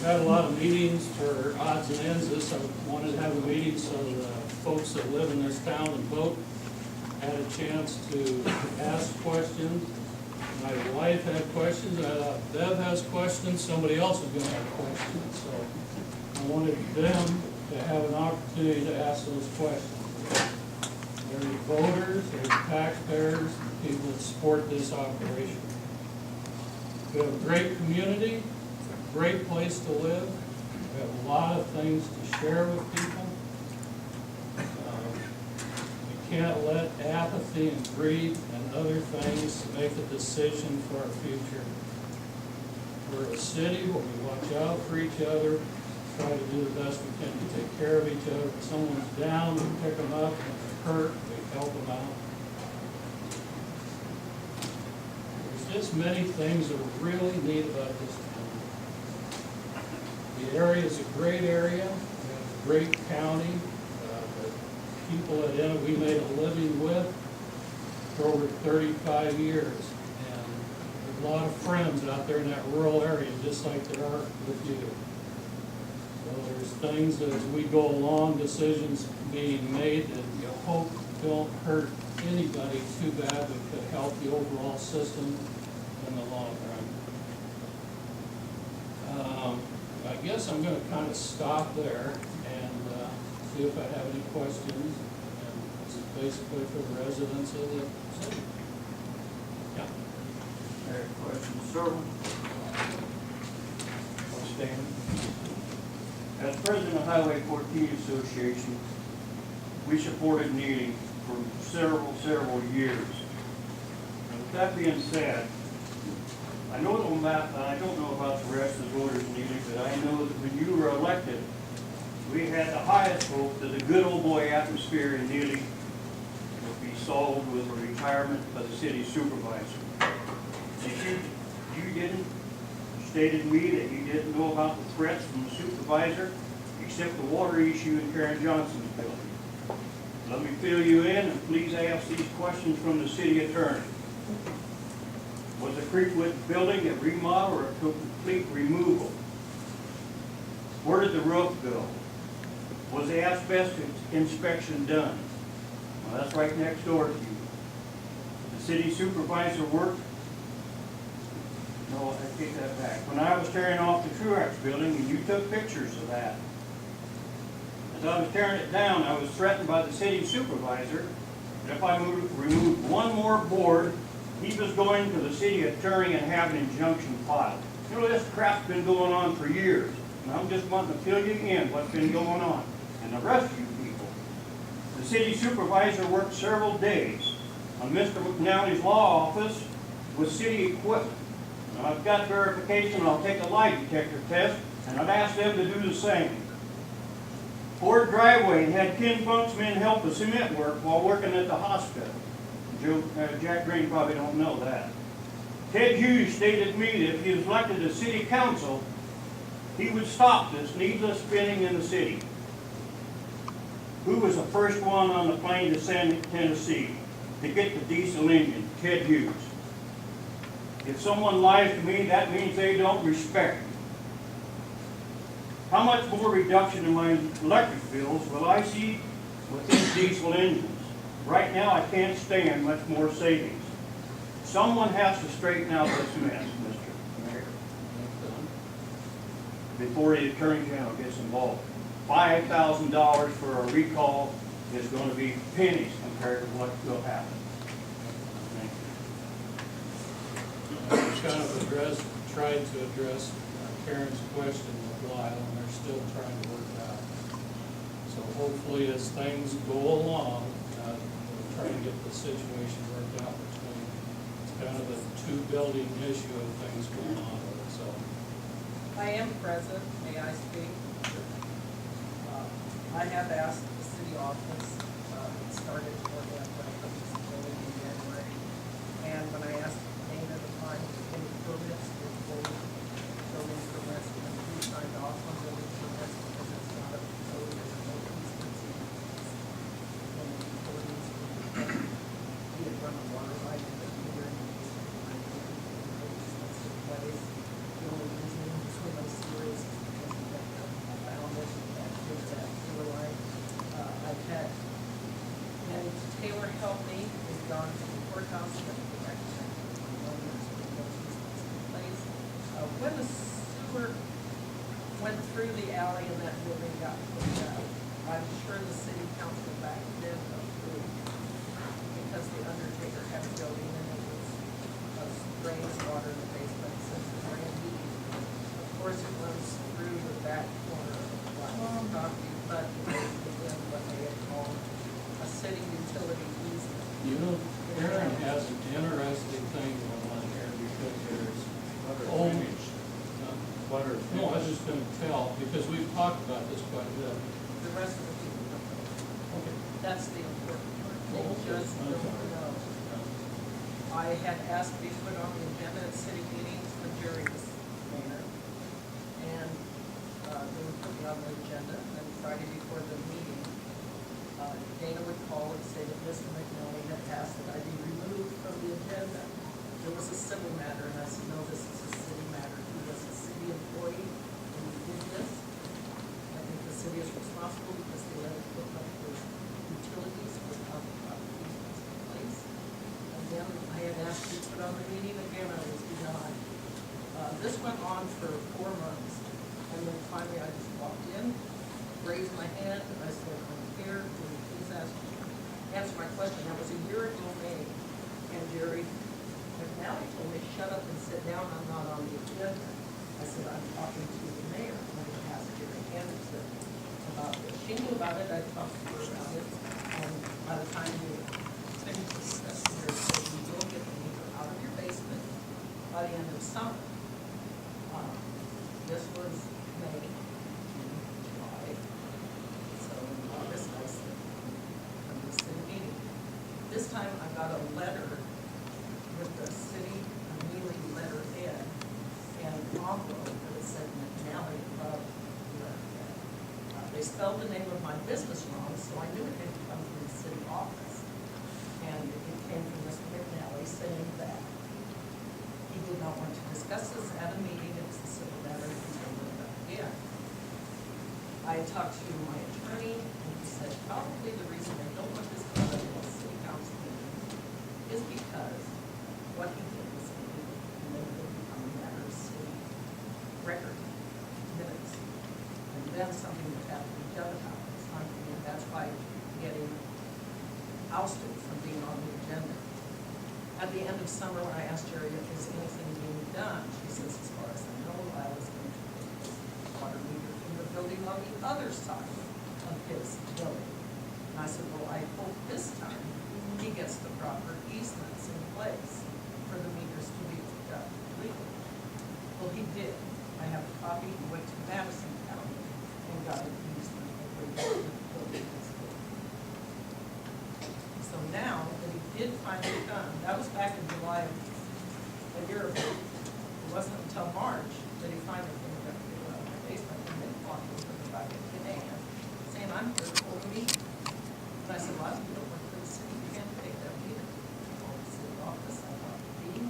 had a lot of meetings for odds and ends. I wanted to have a meeting so the folks that live in this town and vote had a chance to ask questions. My wife had questions. I thought Bev has questions. Somebody else is going to have questions. So I wanted them to have an opportunity to ask those questions. There's voters, there's taxpayers, and people that support this operation. We have a great community, a great place to live. We have a lot of things to share with people. We can't let apathy and greed and other things make a decision for our future. We're a city where we watch out for each other, try to do the best we can to take care of each other. If someone's down, we pick them up. If they're hurt, we help them out. There's just many things that are really neat about this town. The area is a great area. We have a great county. The people that in it we made a living with for over 35 years. And there's a lot of friends out there in that rural area, just like there are with you. So there's things that as we go along, decisions being made that you hope don't hurt anybody too bad, but could help the overall system in the long run. I guess I'm going to kind of stop there and see if I have any questions. And this is basically for the residents of the city. Yeah. Any questions, sir? I'll stand. As president of Highway 14 Association, we supported Neely for several years. And with that being said, I don't know about the rest of the voters in Neely, but I know that when you were elected, we had the highest hope that the good old boy atmosphere in Neely would be solved with a retirement by the city supervisor. If you didn't, stated to me that you didn't know about the threats from the supervisor, except the water issue in Karen Johnson's building. Let me fill you in, and please ask these questions from the city attorney. Was the Creekwood building a remodel or a complete removal? Where did the roof go? Was the asbestos inspection done? Well, that's right next door to you. The city supervisor worked. No, I take that back. When I was tearing off the Truax building, and you took pictures of that. As I was tearing it down, I was threatened by the city supervisor that if I removed one more board, he was going to the city attorney and have an injunction filed. You know, this crap's been going on for years, and I'm just wanting to fill you in what's been going on. And the rest of you people. The city supervisor worked several days on Mr. McNally's law office with city equipment. Now, I've got verification, I'll take a lie detector test, and I'd ask them to do the same. Ford driveway had Ken Funksman help with cement work while working at the hospital. Jack Green probably don't know that. Ted Hughes stated to me that if he was elected to city council, he would stop this needless spending in the city. Who was the first one on the plane to send to Tennessee to get the diesel engine? Ted Hughes. If someone lies to me, that means they don't respect me. How much more reduction in my electric bills will I see with these diesel engines? Right now, I can't stand much more savings. Someone has to straighten out this mess, Mr. Mayor, before the Attorney General gets involved. $5,000 for a recall is going to be pennies compared to what will happen. Kind of tried to address Karen's question a while, and they're still trying to work it out. So hopefully, as things go along, we'll try to get the situation worked out between. It's kind of a two-building issue of things going on with it. So I am present. May I speak? I have asked the city office. It started to work out when I put this building in January, and when I asked Dana at the time any permits with full building permits, and he signed off on building permits because it's not a facility, there's no consistency. And the utilities, he had run a water line in the meter, and he was in place. The only reason between those series is went through the alley and that building got cleaned up. I'm sure the city council back then approved, because the undertaker had a building and it was drains water in the basement since it ran deep. Of course, it runs through the back corner of the property, but it was within what they had called a city utility easement. You know, Aaron has an interesting thing going on here because there's only. Butter. No, I was just gonna tell, because we've talked about this quite a bit. The rest of the people don't know. Okay. That's the important part. They Oh, okay. just don't know. I had asked to be put on the agenda at city meetings when Jerry was mayor. And they would put me on the agenda, and then Friday before the meeting, Dana would call and say that Mr. McNally had asked that I be removed from the agenda. It was a civil matter, and I said, no, this is a city matter. He was a city employee, and he did this. I think the city is responsible because they let it look like the utilities without the proper easements in place. And then I had asked to put on the meeting again, I was denied. This went on for 4 months, and then finally I just walked in, raised my hand, and I said, I'm here, will you please answer my question. That was a year ago May, and Jerry McNally told me, shut up and sit down, I'm not on the agenda. I said, I'm talking to the mayor, and I asked Jerry Anderson about this. She knew about it, I talked to her about it, and by the time we finished discussing her, said, you will get the meter out of your basement by the end of summer. This was May, June, July, so in August, I said, come to the city meeting. This time, I got a letter with the city Amelia letterhead and envelope that said McNally above letterhead. They spelled the name of my business wrong, so I knew it didn't come from the city office. And it came from Mr. McNally saying that he did not want to discuss this at a meeting, it was a civil matter, he was going to bring it up again. I talked to my attorney, and he said probably the reason they don't want this done at a city council meeting is because what he did was illegal, and then it would become a matter of city record minutes. And then something would have to be done about it. And that's why getting ousted from being on the agenda. At the end of summer, when I asked Jerry, is anything being done? She says, as far as I know, I was going to take this water meter from the building on the other side of his building. And I said, well, I hope this time he gets the proper easements in place for the meters to be legal. Well, he did. I have a copy. He went to Madison County and got an easement where the building is built. So now that he did finally come, that was back in July of a year ago. It wasn't until March that he finally came up to my basement and then walked over the bucket in hand, saying, I'm here to hold a meeting. And I said, well, you don't work for the city, you can't take that meter. I called the city office, I talked to Dean,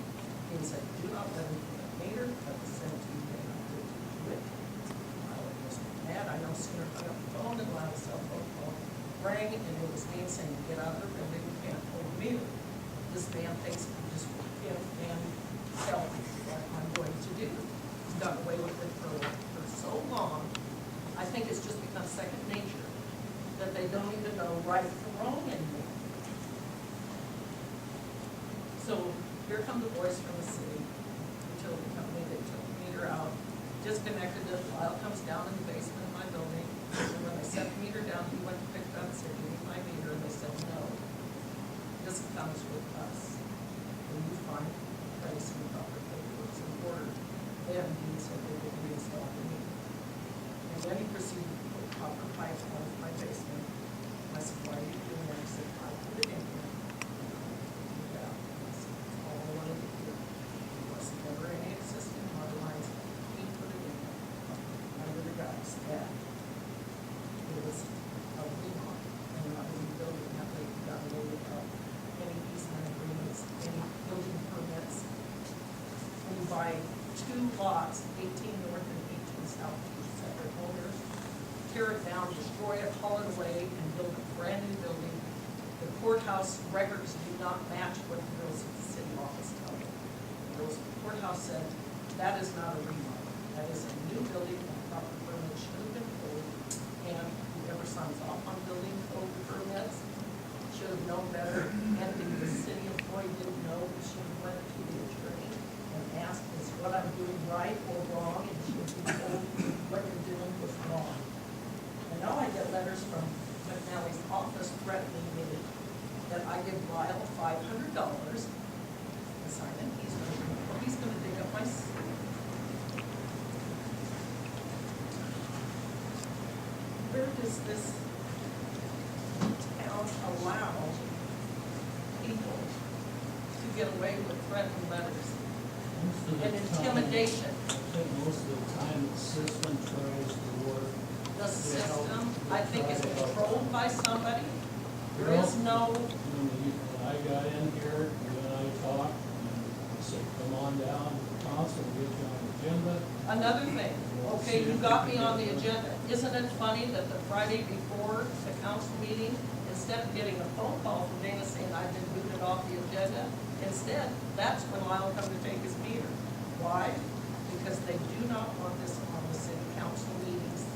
he said, do not let him get a meter, but the city may not do it. I was mad, I no sooner hung up the phone than my cell phone rang, and it was me saying, get out of the building, you can't hold a meter. This man thinks he just can and tell me what I'm going to do. He's gotten away with it for so long, I think it's just become second nature, that they don't even know right from wrong anymore. So here come the boys from the city utility company, they took the meter out, disconnected it, Lyle comes down in the basement of my building, and when I set the meter down, he went to pick it up and said, you need my meter, and they said, no, this comes with us. When you find a place and proper paperwork in order, then he said they would reinstall the meter. And then he proceeded to put copper pipe out of my basement. I said, why are you doing that? He said, I put it in here. Yeah, I said, that's all I wanted to do. There wasn't ever any existing water lines. He put it in there. I really got that. It was a remodel and not a rebuilding. That way he got away without any easement agreements, any building permits. When you buy 2 lots, 18 north and 18 south, separate owners, tear it down, destroy it, haul it away, and build a brand new building. The courthouse records do not match what the bills at the city office tell you. The courthouse said, that is not a remodel. That is a new building and proper know better, and the city employee didn't know, she went to the attorney and asked, is what I'm doing right or wrong, and she was told what you're doing was wrong. And now I get letters from McNally's office threatening me that I give Lyle $500 to sign it, he's gonna dig up my where does this town allow people to get away with threatening letters Most of the and time- intimidation? I think most of the time the system tries to work. The system, I think, is controlled by somebody. There is no, When I got in here, you and I talked, and I said, come on down to the council, we'll get you on the agenda. another thing, okay, you got me on the agenda. Isn't it funny that the Friday before the council meeting, instead of getting a phone call from Dana saying I've been booted off the agenda, instead, that's when Lyle come to take his meter. Why? Because they do not want this on the city council meetings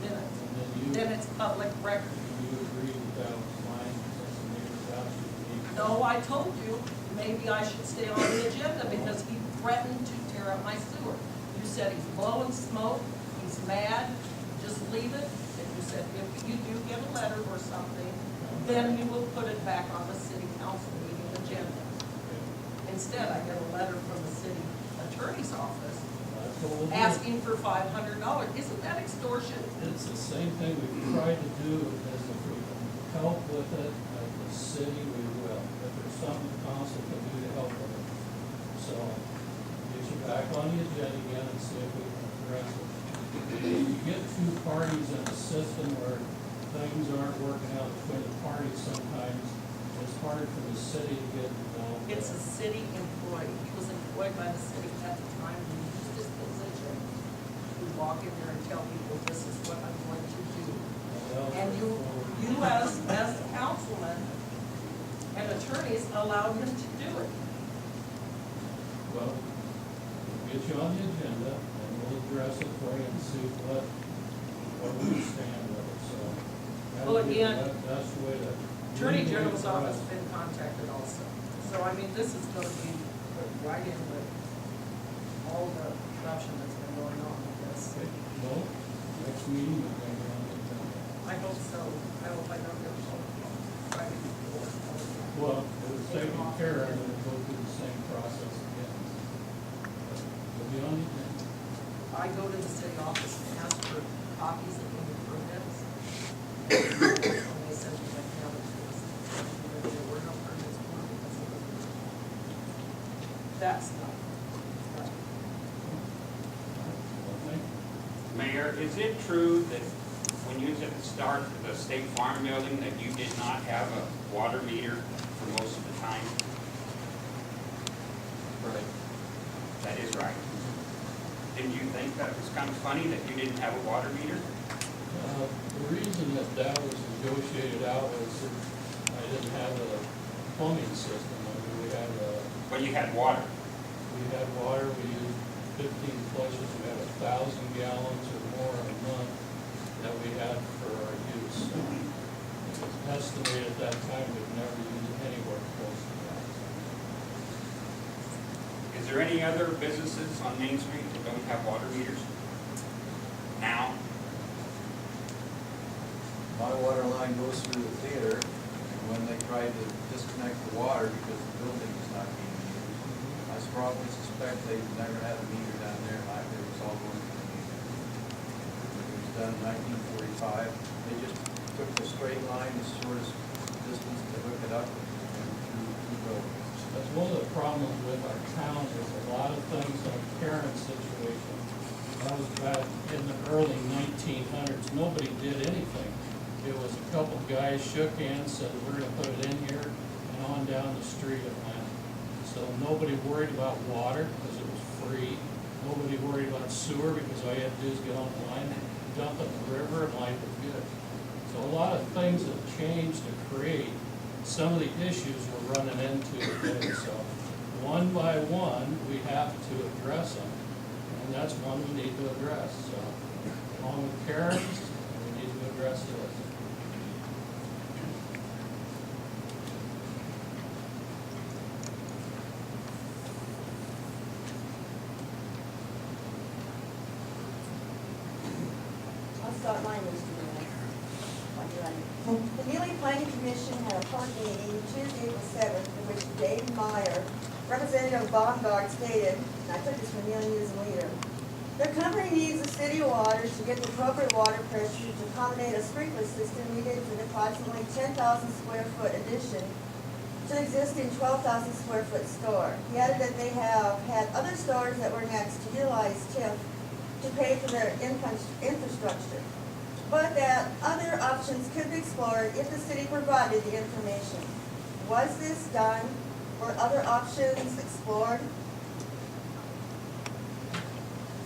minutes. And Then it's public record. you agree that was fine, because the neighbors out should be. No, I told you, maybe I should stay on the agenda because he threatened to tear up my sewer. You said he's blowing smoke, he's mad, just leave it. And you said if you do get a letter or something, then you will put it back on the city council meeting agenda. Instead, I get a letter from the city attorney's office I told you, asking for $500. Isn't that extortion? it's the same thing we've tried to do, is if we can help with it, at the city, we will. If there's something the council can do to help with it. So, get you back on the agenda again and see if we can address it. You get two parties in the system where things aren't working out between the parties sometimes, it's hard for the city to get involved. It's a city employee. He was employed by the city at the time. He used his position to walk in there and tell people, this is what I'm going to do. Well, And you as councilman and attorneys allowed him to do it. Well, we'll get you on the agenda, and we'll address it for you and see what we stand with it, so. that Well, would be again, the best way to. Attorney General's office has been contacted also. So, I mean, this is going to be put right in with all the corruption that's been going on with this. Okay, well, next meeting, we're going to be on the agenda. I hope so. I hope I don't get a phone call Friday before. Well, it was taken care of, and we'll go through the same process again. But we'll be on the agenda. I go to the city office and ask for copies of any permits. And they send me like now, there were no permits for it because it was. That's not. right. Well, thank you. Mayor, is it true that when you was at the start of the State Farm building, that you did not have a water meter for most of the time? Right. That is right. Didn't you think that was kind of funny that you didn't have a water meter? The reason that was negotiated out was that I didn't have a plumbing system. I mean, we had But you had water. water, we used 15 flushes, we had 1,000 gallons or more a month that we had for our use. It was estimated at that time we'd never use it anywhere close to that. Is there any other businesses on Main Street that don't have water meters? Now? My water line goes through the theater, and when they tried to disconnect the water because the building is not being used, I strongly suspect they never had a meter down there, and it was all going to the meter. It was done in 1945. They just took the straight line, the shortest distance to hook it up, and through two buildings. That's one of the problems with our town, is a lot of things like Karen's situation. That was back in the early 1900s, nobody did anything. It was a couple guys shook hands, said, we're gonna put it in here, and on down the street it went. So nobody worried about water, because it was free. Nobody worried about sewer, because all you had to do is get on the line, dump it in the river, and life was good. So a lot of things have changed to create some of the issues we're running into today. So one by one, we have to address them, and that's one we need to address. So along with Karen's, we need to address this. thought mine was doing it. While you're on it. The Neely Planning Commission had a public meeting Tuesday, April 7th, in which Dave Meyer, representative of Baumgart, stated, and I took this from Neely News and Leader, the company needs the city water to get the appropriate water pressure to accommodate a sprinkler system needed for the approximately 10,000 square foot addition to the existing 12,000 square foot store. He added that they have had other stores that were next to utilize TIF to pay for their infrastructure, but that other options could be explored if the city provided the information. Was this done? Were other options explored?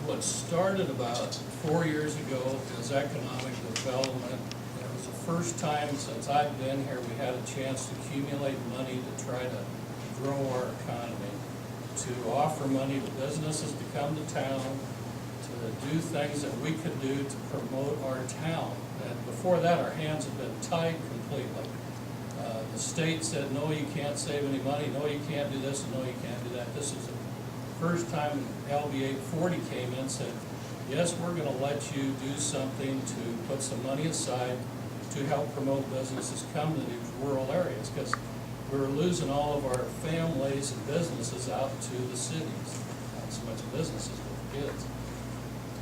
What started about 4 years ago is economic development. It was the first time since I've been here we had a chance to accumulate money to try to grow our economy, to offer money to businesses to come to town, to do things that we could do to promote our town. And before that, our hands have been tied completely. The state said, no, you can't save any money, no, you can't do this, and no, you can't do that. This is the first time LB 840 came in and said, yes, we're gonna let you do something to put some money aside to help promote businesses come to these rural areas, because we were losing all of our families and businesses out to the cities, not so much businesses with kids.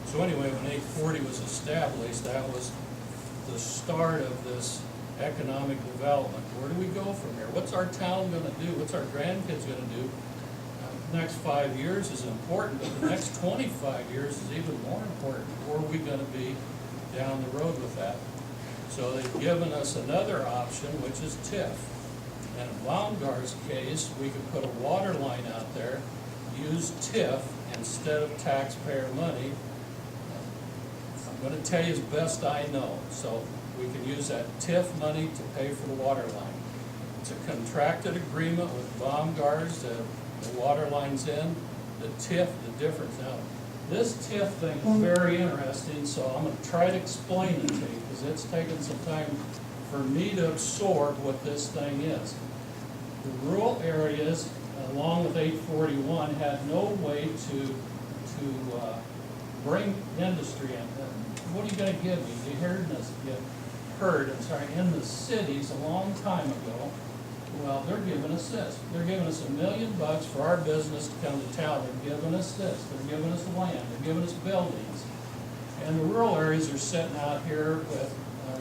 So anyway, when 840 was established, that was the start of this economic development. Where do we go from here? What's our town gonna do? What's our grandkids gonna do? The next 5 years is important, but the next 25 years is even more important. Where are we gonna be down the road with that? So they've given us another option, which is TIF. And in Baumgart's case, we could put a water line out there, use TIF instead of taxpayer money. I'm gonna tell you as best I know. So we can use that TIF money to pay for the water line. It's a contracted agreement with Baumgart's, the water line's in, the TIF, the difference. Now, this TIF thing is very interesting, so I'm gonna try to explain it to you, because it's taken some time for me to absorb what this thing is. The rural areas, along with 841, had no way to bring industry in. What are you gonna give me? You heard this, in the cities a long time ago. Well, they're giving us this. They're giving us $1 million for our business to come to town. They're giving us this. They're giving us land. They're giving us buildings. And the rural areas are sitting out here with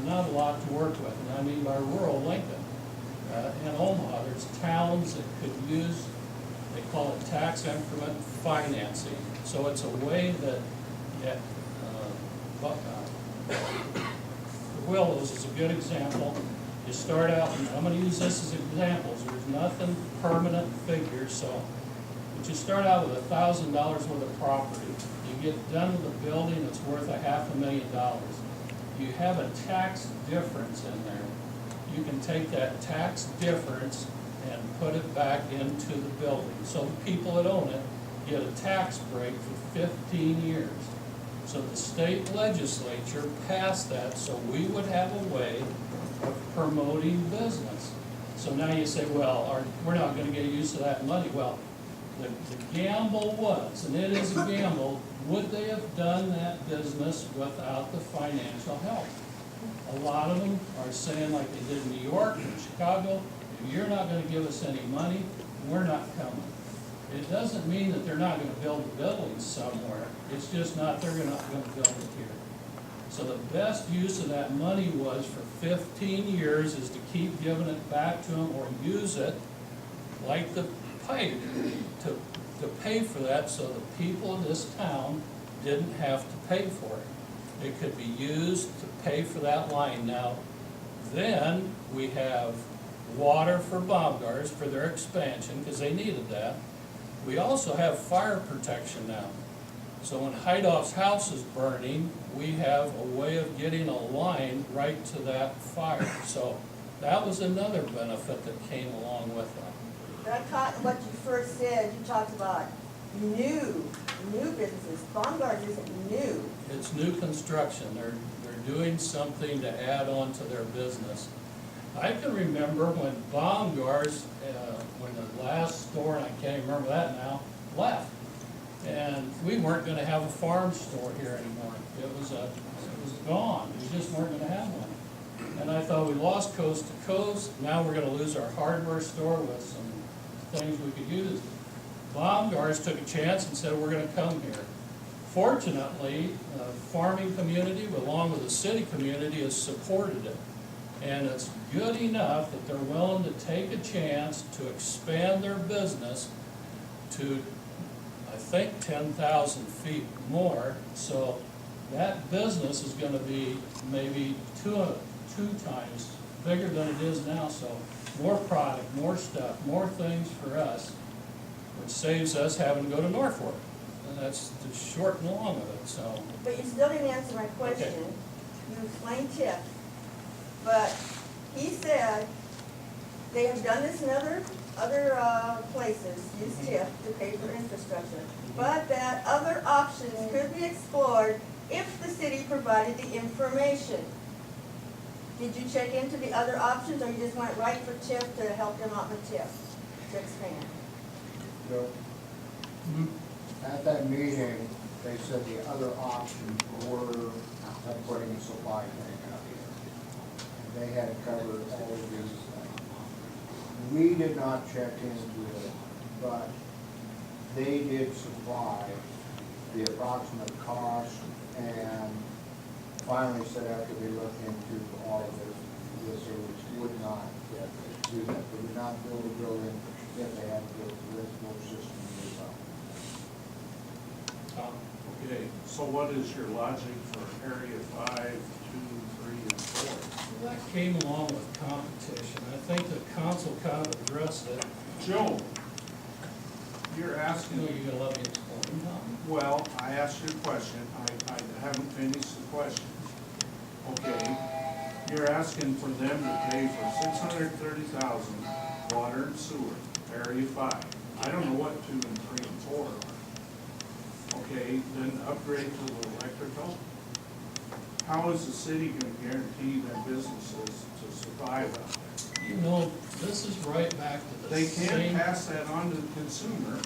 not a lot to work with. And I mean by rural, Lincoln. In Omaha, there's towns that could use, they call it tax increment financing. So it's a way that the Willows is a good example. You start out, and I'm going to use this as examples. There's nothing permanent figures, so. But you start out with $1,000 worth of property. You get done with a building that's worth $500,000. You have a tax difference in there. You can take that tax difference and put it back into the building. So the people that own it get a tax break for 15 years. So the state legislature passed that so we would have a way of promoting business. So now you say, well, we're not gonna get used to that money. Well, the gamble was, and it is a gamble, would they have done that business without the financial help? A lot of them are saying, like they did in New York and Chicago, if you're not gonna give us any money, we're not coming. It doesn't mean that they're not gonna build a building somewhere. It's just not, they're not gonna build it here. So the best use of that money was for 15 years is to keep giving it back to them or use it like the pipe to pay for that, so the people in this town didn't have to pay for it. It could be used to pay for that line. Now, then we have water for Baumgart's for their expansion, because they needed that. We also have fire protection now. So when Heidoff's house is burning, we have a way of getting a line right to that fire. So that was another benefit that came along with that. I caught what you first said. You talked about new businesses. Baumgart isn't new. It's new construction. They're doing something to add on to their business. I can remember when Baumgart's, when the last store, and I can't even remember that now, left. And we weren't gonna have a farm store here anymore. It was gone. We just weren't gonna have one. And I thought we lost coast to coast. Now we're gonna lose our hardware store with some things we could use. Baumgars took a chance and said, we're gonna come here. Fortunately, the farming community, along with the city community, has supported it. And it's good enough that they're willing to take a chance to expand their business to, I think, 10,000 feet more. So that business is gonna be maybe two times bigger than it is now. So more product, more stuff, more things for us, which saves us having to go to Norfolk. And that's the short and long of it, so. But you still didn't answer my question. Okay. You explained TIF, but he said they have done this in other places, use TIF to pay for infrastructure, but that other options could be explored if the city provided the information. Did you check into the other options, or you just went right for TIF to help them out with TIF, to expand? Joe, at that meeting, they said the other options were putting a supply tank out here. They had covered all of these things. We did not check into it, but they did supply the approximate cost, and finally said after they looked into all of this, the service would not do that. They would not build a building if they had to build a reservoir system as well. Okay, so what is your logic for area 5, 2, 3, and 4? Well, that came along with competition. I think the council kind of addressed it. Joe, you're You know, asking, you're gonna let me explain, Tom? well, I asked you a question, I haven't finished the question. Okay, you're asking for them to pay for $630,000 water and sewer, area 5. I don't know what 2 and 3 and 4 are. Okay, then upgrade to the electrical. How is the city gonna guarantee their businesses to survive out there? You know, this is right back to the They same. can't pass that on to the consumer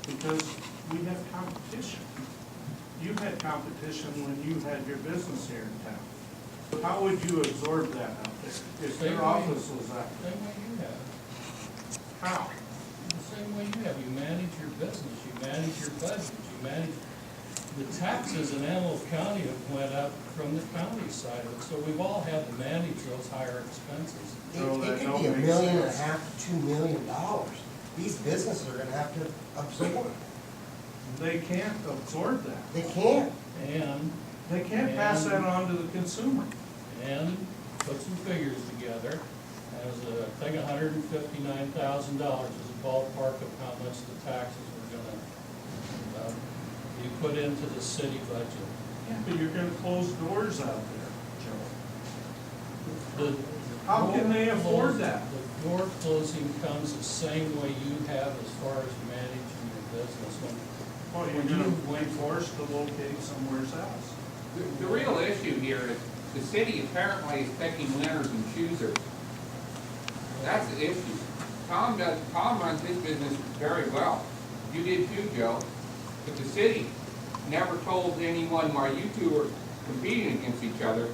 because we have competition. You had competition when you had your business here in town. How would you absorb that out there if Same your way- office was out there? Same way you have. How? The same way you have. You manage your business, you manage your budget, you manage, the taxes in Antelope County have went up from the county side of it, so we've all had to manage those higher expenses. So It that could don't be $1.5 make million sense. to $2 million. These businesses are gonna have to absorb. They can't absorb that. They can't. And, They can't pass that on to the consumer. and put some figures together, as I think $159,000 is a ballpark of how much the taxes were gonna be put into the city budget. But you're gonna close doors out there, Joe. The How can they door afford closing- that? The door closing comes the same way you have as far as managing your business. Oh, you're gonna be forced to locate somewhere else. The real issue here is the city apparently is picking winners and choosers. That's the issue. Tom runs his business very well. You did too, Joe. But the city never told anyone why you two were competing against each other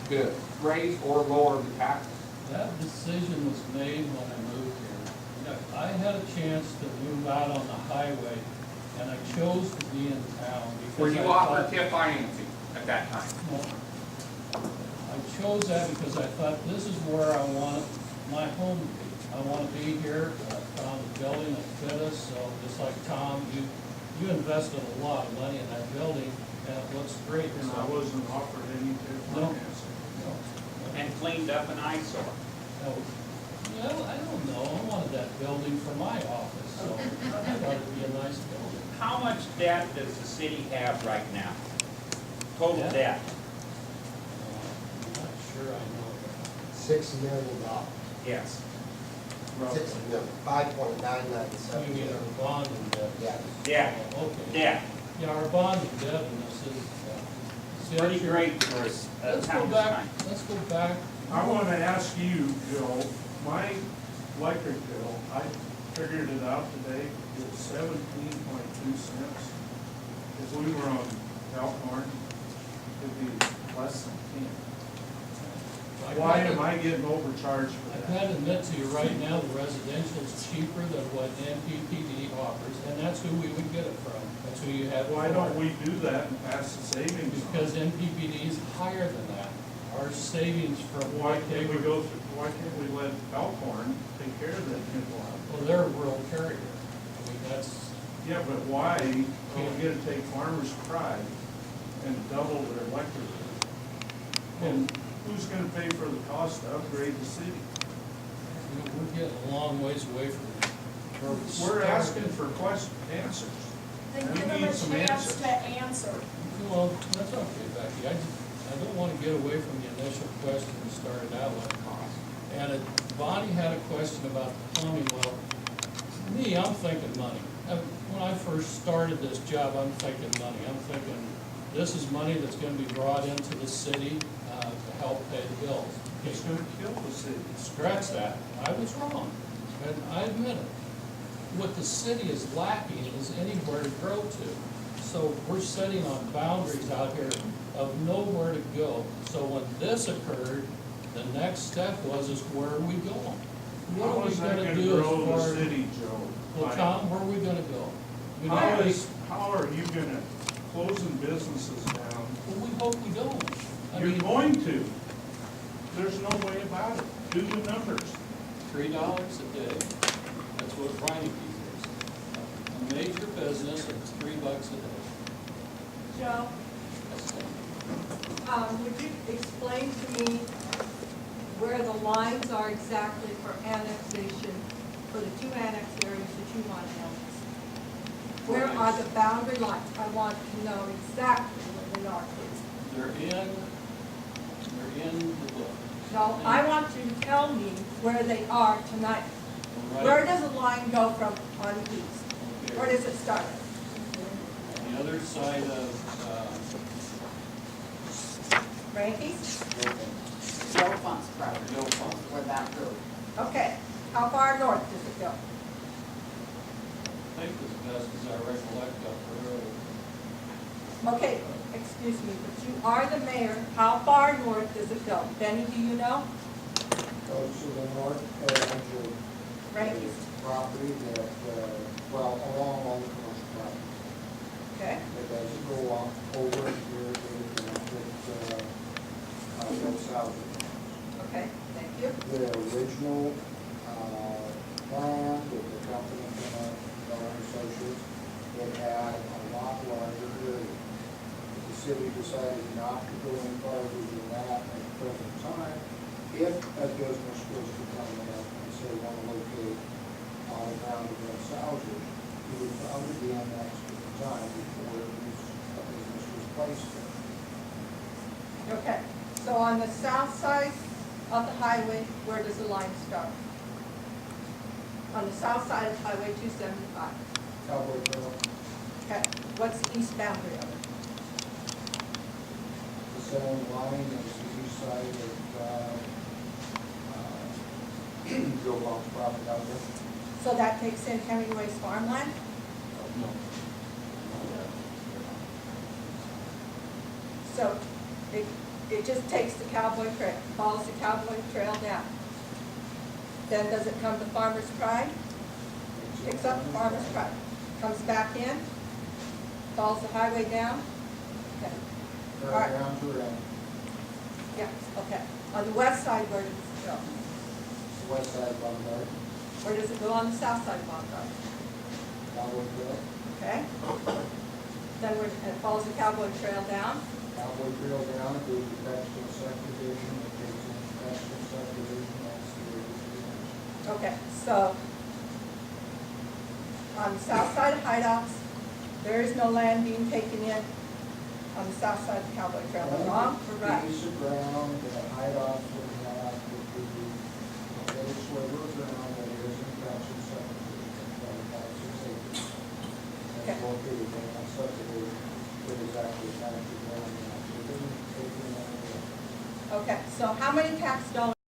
to raise or lower the taxes. That decision was made when I moved here. I had a chance to move out on the highway, and I chose to be in town because Were you I offered thought- TIF financing at that time? No. I chose that because I thought this is where I want my home to be. I want to be here, found a building that fit us, so just like Tom, you invested a lot of money in that building, and it looks great. And I wasn't offered any tip No. financing. And cleaned up an eyesore. Well, I don't know, I wanted that building for my office, so I thought it'd be a nice building. How much debt does the city have right now? Total Debt? debt? I'm not sure I know $6 million. Yes. $6 million, 5.997. that. You mean our bond and debt? Yeah. Debt. Oh, okay. Debt. Yeah, our bond and debt, and this is, see, Pretty that's your- great for us. Let's go back, let's go back. I want to ask you, Joe, my electric bill, figured it out today, it was 17.2 cents. If we were on Elkhorn, it'd be less than 10. Why am I getting overcharged for I've that? got to admit to you, right now, the residential's cheaper than what NPPD offers, and that's who we would get it from. That's who you have. Why don't we do that and pass the savings on? Because NPPD is higher than that. Our savings from Why what they can't we were, go through, why can't we let Elkhorn take care of that nickel out? well, they're a rural carrier. I mean, that's, Yeah, but why are we gonna take Farmer's Pride and double their electric bill? And who's gonna pay for the cost to upgrade the city? we're getting a long ways away from where we We're started. asking for answers. Then We give them need a some chance answers. to answer. Well, that's okay, Becky. I don't want to get away from the initial question we started out with. And Bonnie had a question about the plumbing. Well, me, I'm thinking money. When I first started this job, I'm thinking money. I'm thinking this is money that's going to be brought into the city to help pay the bills. It's gonna kill the city. Scratch that. I was wrong, and I admit it. What the city is lacking is anywhere to grow to. So we're sitting on boundaries out here of nowhere to go. So when this occurred, the next step was, is where are we going? What How are we is that gonna gonna do as grow far the as? city, Joe? Well, Tom, where are we gonna go? We How are you gonna closing businesses down? Well, we hope we don't. I You're mean, going to. There's no way about it. Do the numbers. $3 a day, that's what Reineke is. A major business, it's $3 a day. Joe, That's it. would you explain to me where the lines are exactly for annexation, for the two annex areas that you want to annex? Where are the boundary lines? I want to know exactly where they are, please. They're in the book. No, I want you to tell me where they are tonight. Right Where does the line go from on east? Where here, does it start? on the other side of, Ranky's? Joe Funk's property, Joe Funk. where that road. Okay, how far north does it go? I think as best as I recollect up the road. Okay, excuse me, but you are the mayor. How far north does it go? Benny, do you know? Goes to the north edge of Ranky's, the property that, well, along all the commercial property. okay? It doesn't go on over here, it's south. Okay, thank you. The original, plan with the company, Miller Associates, it had a lot larger area. The city decided not to go any farther than that at the present time. If a business was to come in and say want to locate on the ground against Salvage, it would probably be annexed at the time before a business was placed there. Okay, so on the south side of the highway, where does the line start? On the south side of Highway 275. Cowboy Trail, Okay, what's the east boundary of it? the same line as the east side of, Joe Long's property out there. So that takes in Hemingway's farmland? No. So it just takes the Cowboy Trail, follows the Cowboy Trail down. Then does it come to Farmer's Pride? Picks up Farmer's Pride, comes back in, follows the highway down? Okay, all right. Down to around Yeah, okay. On the west side, where does it go? the west side of Lombard, Where does it go on the south side of Montauk? Cowboy Trail, Okay? Then it follows the Cowboy Trail down? Cowboy Trail down, it goes to Paxton subdivision, it takes in Paxton subdivision, that's the area. Okay, so on the south side of Hideouts, there is no land being taken in on the south side of the Cowboy Trail. Am I wrong or right? Piece of ground, the hideouts would have, would be a little sliver of ground that is in Paxton subdivision, about 6 acres. Okay. That's located in that subdivision, that is actually Paxton ground now, so it doesn't take in that area. Okay, so how many tax dollars